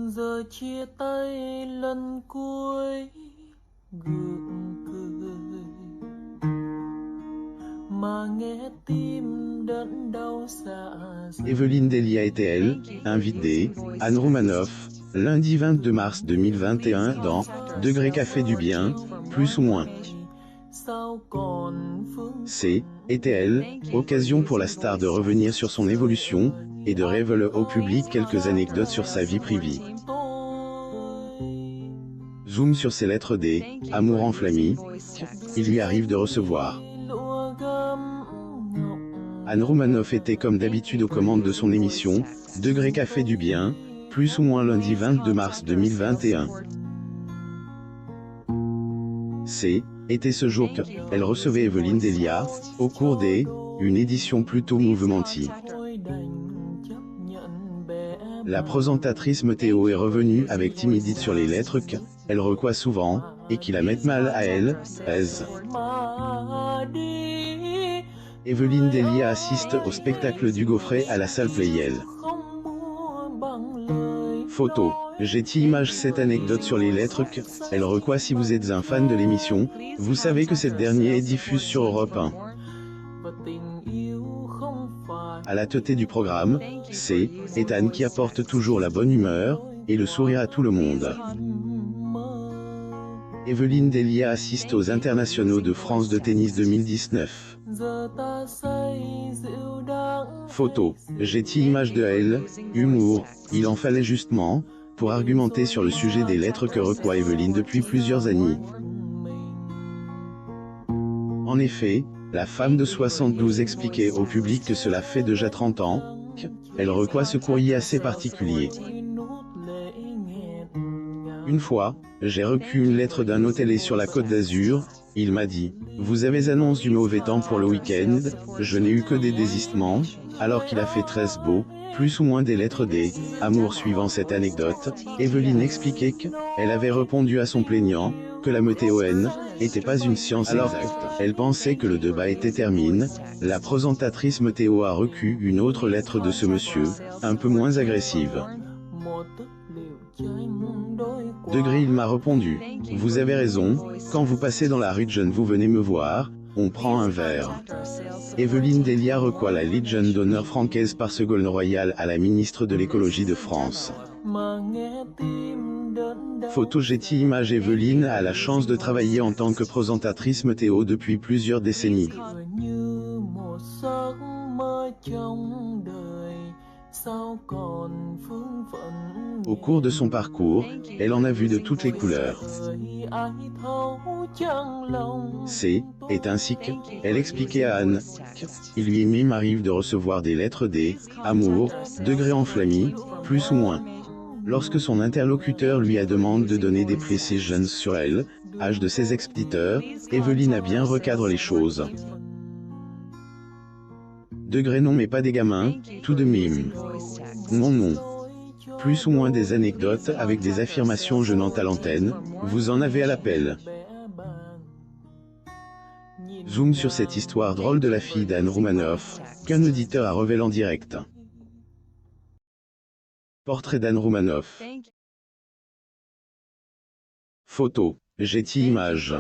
Giờ chia tay lần cuối gượng cười mà nghe tim đớn đau dạ dày. Evelyne Delia était-elle, invitée, Anne Romanoff, lundi 22 mars 2021 dans Degré Café du Bien, plus ou moins. Sao còn phương C'est, était-elle, occasion pour la star de revenir sur son évolution, et de révéler au public quelques anecdotes sur sa vie privée. Zoom sur ses lettres D, amour enflammé, il lui arrive de recevoir. Anne Romanoff était comme d'habitude aux commandes de son émission, Degré Café du Bien, plus ou moins lundi 22 mars 2021. Était ce jour que elle recevait Evelyne Delia, au cours une édition plutôt mouvementée. La présentatrice météo est revenue avec timidité sur les lettres que elle reçoit souvent, et qui la mettent mal à elle, aise. Evelyne Delia assiste au spectacle du Gaufret à la salle Playel. Photo. J'ai image cette anecdote sur les lettres que elle reçoit. Si vous êtes un fan de l'émission, vous savez que cette dernière est diffuse sur Europe 1. À la tête du programme, est Anne qui apporte toujours la bonne humeur, et le sourire à tout le monde. Evelyne Delia assiste aux internationaux de France de tennis 2019. Photo. J'ai image de elle, humour, il en fallait justement, pour argumenter sur le sujet des lettres que reçoit Evelyne depuis plusieurs années. En effet, la femme de 72 expliquait au public que cela fait déjà 30 ans, qu'elle reçoit ce courrier assez particulier. Une fois, j'ai reçu une lettre d'un hôtelier sur la Côte d'Azur, il m'a dit « Vous avez annonce du mauvais temps pour le week-end, je n'ai eu que des désistements, alors qu'il a fait très beau, plus ou moins des lettres des amours ». Suivant cette anecdote, Evelyne expliquait qu'elle avait répondu à son plaignant, que la météo n'était pas une science exacte. Elle pensait que le débat était terminé. La présentatrice météo a reçu une autre lettre de ce monsieur, un peu moins agressive. Degré, il m'a répondu « Vous avez raison, quand vous passez dans la rue de Jeune vous venez me voir, on prend un verre ». Evelyne Delia reçoit la Légion d'honneur francaise par Ségolène Royal à la ministre de l'écologie de France. Photo. J'ai image Evelyne a la chance de travailler en tant que présentatrice météo depuis plusieurs décennies. Au cours de son parcours, elle en a vu de toutes les couleurs. Est ainsi qu'elle expliquait à Anne qu'il lui m'arrive de recevoir des lettres des amours, degré enflammé, plus ou moins. Lorsque son interlocuteur lui a demandé de donner des précisions sur elle, âge de ses expéditeurs, Evelyne a bien recadré les choses. Degré non mais pas des gamins, tout de même. Non non. Plus ou moins des anecdotes avec des affirmations gênantes à l'antenne, vous en avez à l'appel. Zoom sur cette histoire drôle de la fille d'Anne Romanoff, qu'un auditeur a révélé en direct. Portrait d'Anne Romanoff. Photo. J'ai image.